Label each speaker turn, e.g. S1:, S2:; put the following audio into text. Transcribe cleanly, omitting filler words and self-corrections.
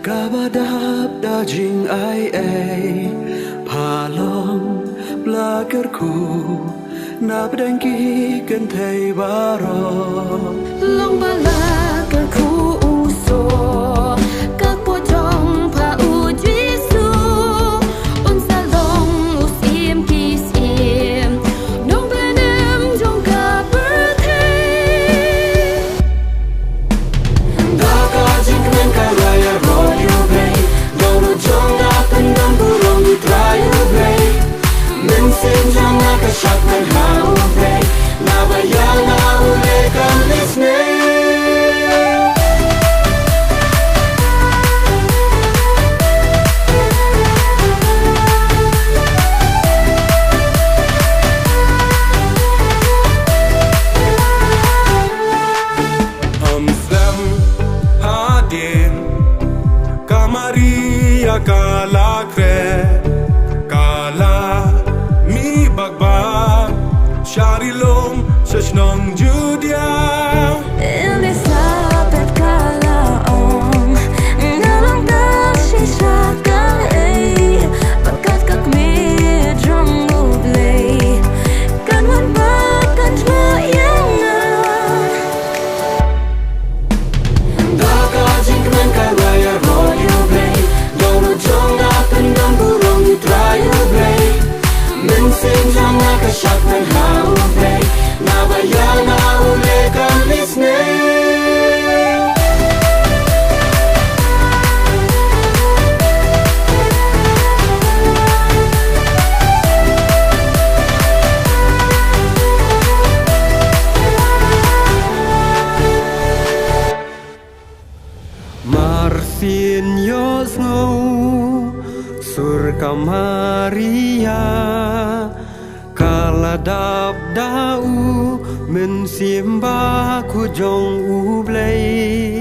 S1: Kabadab daging ai Palong belagarku Nabdengki kentai baro
S2: Long belagarku uso Các bộ trong pa u Giêsu On salong usim kisim Nong benem trong ka birthday
S1: Daka jing kemen karaya royu bay Dono jong apen dan burung di trayu bay Mensim jang akasyak men hau bay Nabayang au lekan lisne Maria kala kre kala mi bagbag sharilom shnong judia
S2: Elizabeth kala om Ngalong da shisha kala Bakat kak me drum ublay Kanwan bakat mayangan
S1: Daka jing kemen karaya royu bay Dono jong apen dan burung di trayu bay Mensim jang akasyak men hau bay Nabayang au lekan lisne Marsin yosno surga Maria kaladap dau mensimbah ku jong ublay